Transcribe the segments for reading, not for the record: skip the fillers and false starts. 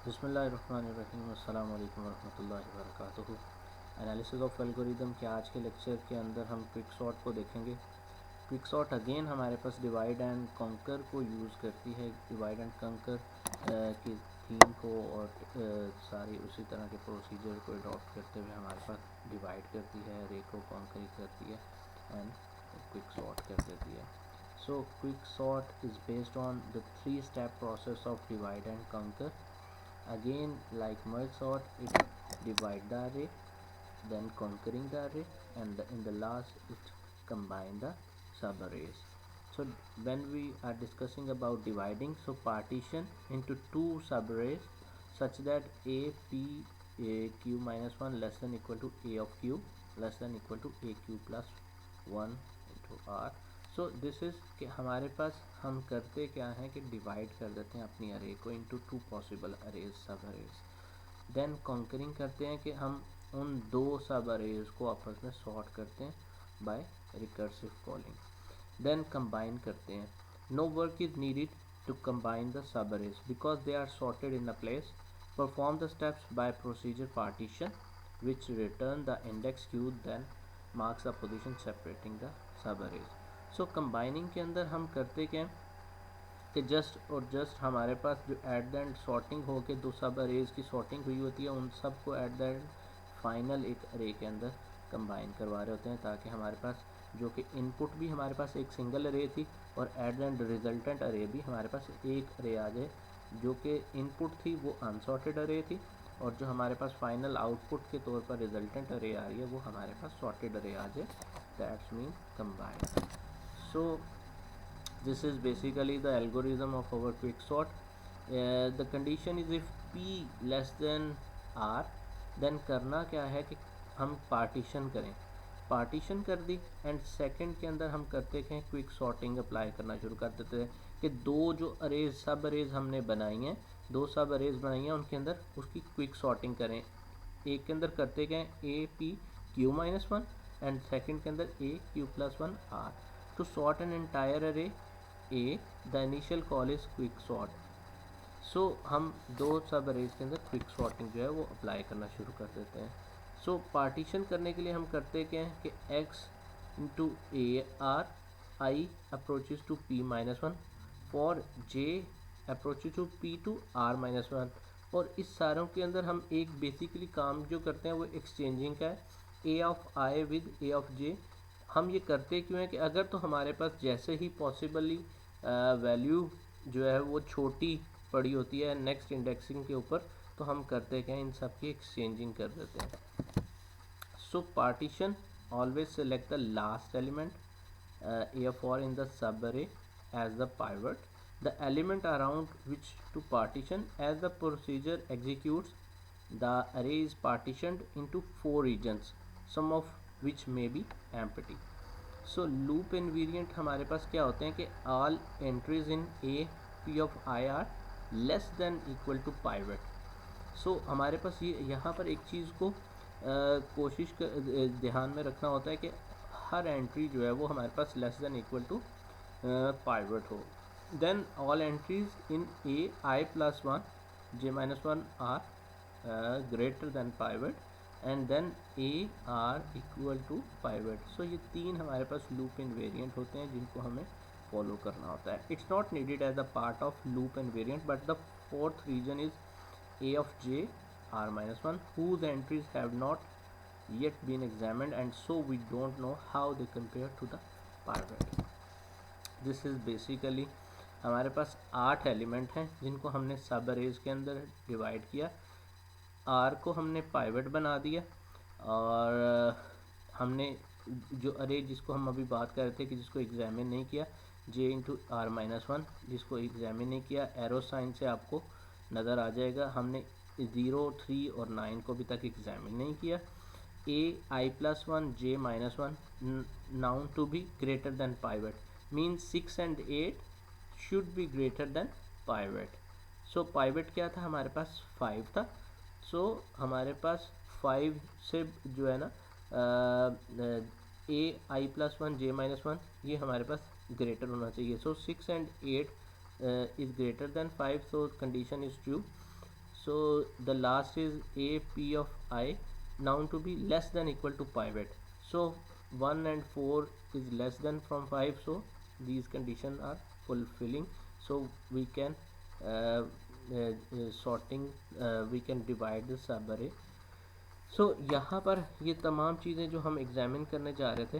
बिस्मिल्लाहिर्रहमानिर्रहीम अस्सलाम वालेकुम वरहमतुल्लाहि वबरकातुहू। एनालिसिस ऑफ एल्गोरिदम के आज के लेक्चर के अंदर हम क्विक सॉर्ट को देखेंगे। क्विक सॉर्ट अगेन हमारे पास डिवाइड एंड कंकर को यूज़ करती है। डिवाइड एंड कंकर की थीम को और सारी उसी तरह के प्रोसीजर को अडॉप्ट करते हुए हमारे पास डिवाइड करती है, रे को कंकर करती है एंड क्विक सॉर्ट कर देती है। So quick sort is based on the three-step process of divide and conquer. Again, like merge sort, it divide the array, then conquering the array, and in the last it combine the subarrays. So when we are discussing about dividing, so partition into two subarrays such that a p a q minus 1 less than equal to a of q less than equal to a q plus 1 into r. So this is कि हमारे पास हम करते क्या हैं कि divide कर देते हैं अपनी अरे को इनटू टू पॉसिबल अरेज, सब अरेज। देन कॉन्करिंग करते हैं कि हम उन दो सब अरेज को आपस में सॉर्ट करते हैं by recursive calling. Then combine करते हैं। No work is needed to combine the subarrays because they are sorted in a place. Perform the steps by procedure partition which return the index q, then marks the position separating the subarrays. So combining के अंदर हम करते क्या कि just हमारे पास जो at the end sorting हो के दो सब अरेज की सॉर्टिंग हुई होती है, उन सब को एट द एंड फाइनल एक अरे के अंदर कंबाइन करवा रहे होते हैं, ताकि हमारे पास जो कि इनपुट भी हमारे पास एक सिंगल अरे थी और एट द एंड रिजल्टेंट अरे भी हमारे पास एक अरे आ जाए। जो कि इनपुट थी वो अनसॉर्टेड अरे थी और जो हमारे पास फाइनल आउटपुट के तौर पर रिजल्टेंट अरे आ रही है वो हमारे पास सॉर्टेड अरे आ जाए। That's mean combine. So this is basically the algorithm of our quick sort. The condition is if p less than r, then करना क्या है कि हम पार्टीशन करें। पार्टीशन कर दी एंड सेकंड के अंदर हम करते हैं क्विक सॉर्टिंग अप्लाई करना शुरू कर देते हैं कि दो जो अरेज सब अरेज हमने बनाई हैं, दो सब अरेज बनाई हैं, उनके अंदर उसकी क्विक सॉर्टिंग करें। एक के अंदर करते गए A P Q minus one and second के अंदर A Q plus one R. To sort an entire array A, the initial call is quick sort. So हम दो सब अरेज के अंदर क्विक सॉर्टिंग जो है वो अप्लाई करना शुरू कर देते हैं। सो पार्टीशन करने के लिए हम करते क्या हैं कि x into A R I approaches to p minus one for j approaches to p to r minus one. और इस सारों के अंदर हम एक बेसिकली काम जो करते हैं वो एक्सचेंजिंग का है, a of i with a of j। हम ये करते क्यों हैं कि अगर तो हमारे पास जैसे ही पॉसिबली वैल्यू जो है वो छोटी पड़ी होती है नेक्स्ट इंडेक्सिंग के ऊपर, तो हम करते क्या इन सब की एक्सचेंजिंग कर देते हैं। So partition always select the last element A for in the subarray as the pivot, the element around which to partition as the procedure executes the array is partitioned into 4 regions, some of which may be empty. So loop invariant हमारे पास क्या होते हैं कि all entries in A P of I are less than equal to pivot. So हमारे पास ये यहाँ पर एक चीज़ को कोशिश कर ध्यान में रखना होता है कि हर एंट्री जो है वो हमारे पास less than equal to pivot हो। Then all entries in A I plus one J minus one are greater than pivot and then A R equal to pivot. So ये तीन हमारे पास लूप इनवेरिएंट होते हैं जिनको हमें फॉलो करना होता है। It's not needed as a part of loop invariant but the fourth reason is a of j r minus 1 whose entries have not yet been examined and so we don't know how they compare to the pivot. This is basically हमारे पास 8 element हैं जिनको हमने सब arrays के अंदर divide किया। Are को हमने पाइवट बना दिया और हमने जो अरे जिसको हम अभी बात कर रहे थे कि जिसको एग्जामिन नहीं किया, J into are minus one, जिसको एग्जामिन नहीं किया एरो साइन से आपको नज़र आ जाएगा, हमने 0 3 और 9 को अभी तक एग्जामिन नहीं किया। A I plus one J minus one known to be greater than pivot means 6 and 8 should be greater than pivot. So pivot क्या था हमारे पास 5 था। सो हमारे पास 5 से जो है ना ए I plus one J minus one ये हमारे पास ग्रेटर होना चाहिए। सो 6 and 8 is greater than 5, so condition is true. so the last is a p of I known to be less than equal to pivot. So 1 and 4 is less than from 5, so these conditions are fulfilling, so we can sorting we can divide the sub array. सो यहाँ पर ये तमाम चीज़ें जो हम examine करने जा रहे थे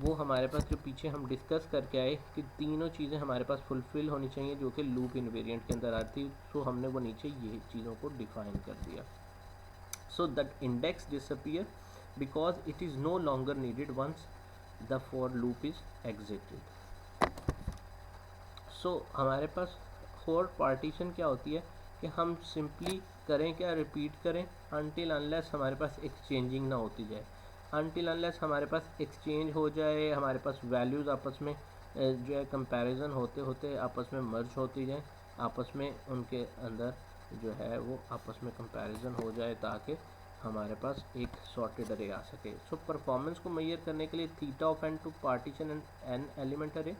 वो हमारे पास जो पीछे हम डिस्कस करके आए कि तीनों चीज़ें हमारे पास फुलफ़िल होनी चाहिए जो कि लूप इन्वेरिएंट के अंदर आती। सो हमने वो नीचे ये चीज़ों को डिफाइन कर दिया। So that index disappear because it is no longer needed once the for loop is exited. So हमारे पास फॉर पार्टीशन क्या होती है कि हम सिंपली करें क्या, रिपीट करें अनटिल अनलेस हमारे पास एक्सचेंजिंग ना होती जाए। अनटिल अनलेस हमारे पास एक्सचेंज हो जाए, हमारे पास वैल्यूज़ आपस में जो है कंपैरिजन होते होते आपस में मर्ज होती जाए, आपस में उनके अंदर जो है वो आपस में कंपैरिजन हो जाए ताकि हमारे पास एक सॉर्टेड अरे आ सके। सो परफॉर्मेंस को मेजर करने के लिए theta of n to partition and n element array.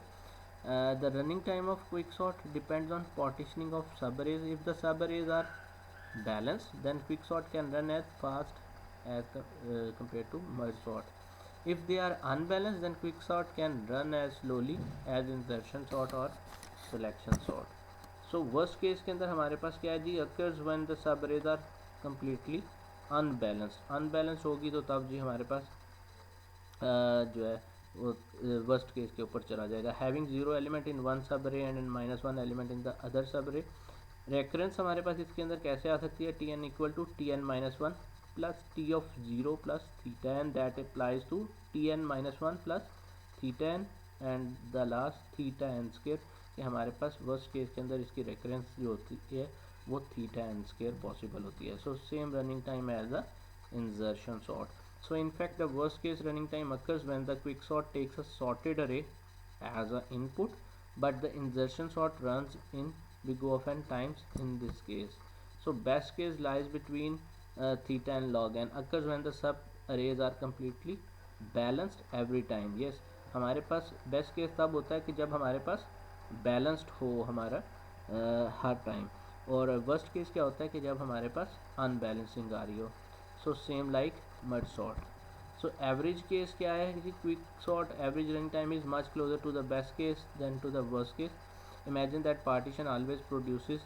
The running time of quicksort depends on partitioning of subarrays. If the subarrays are balanced, then quicksort can run as fast as compared to merge sort. If they are unbalanced, then quicksort can run as slowly as insertion sort or selection sort. So worst case के अंदर हमारे पास क्या है जी, occurs when the subarrays are completely unbalanced. Unbalanced होगी तो तब जी हमारे पास जो है वो वर्स्ट केस के ऊपर चला जाएगा। Having zero element in one सब अरे and -1 element in the other सब अरे। रेकरेंस हमारे पास इसके अंदर कैसे आ सकती है, T n equal to T n -1 plus T of zero plus theta n that applies to T n -1 plus theta n and the last theta n square. कि हमारे पास वर्स्ट केस के अंदर इसकी रेकरेंस जो होती है वो थीटा एन स्क्वायर पॉसिबल होती है। So same running time as the insertion sort. So in fact the worst case running time occurs when the quicksort takes a sorted array as an input, but the insertion sort runs in big O of n times in this case. So best case lies between theta and log n, occurs when the sub arrays are completely balanced every time. Yes, हमारे पास best case तब होता है कि जब हमारे पास balanced हो हमारा हर time, और वर्स्ट केस क्या होता है कि जब हमारे पास अनबैलेंसिंग आ रही हो। So same like merge sort. So average case क्या है कि quick sort average running time is much closer to the best case than to the worst case. Imagine that partition always produces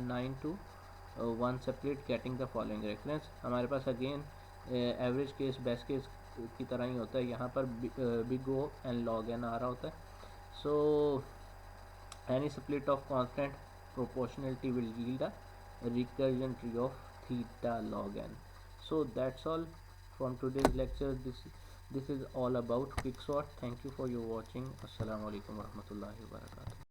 9 to 1 separate getting the following reference. हमारे पास again average case best case की तरह ही होता है, यहाँ पर big O and log N आ रहा होता है. सो any split of constant proportionality will yield a recursion tree of theta log n. So that's all from today's lecture. This is all about quicksort. Thank you for your watching. Assalamu alaikum warahmatullahi wabarakatuh.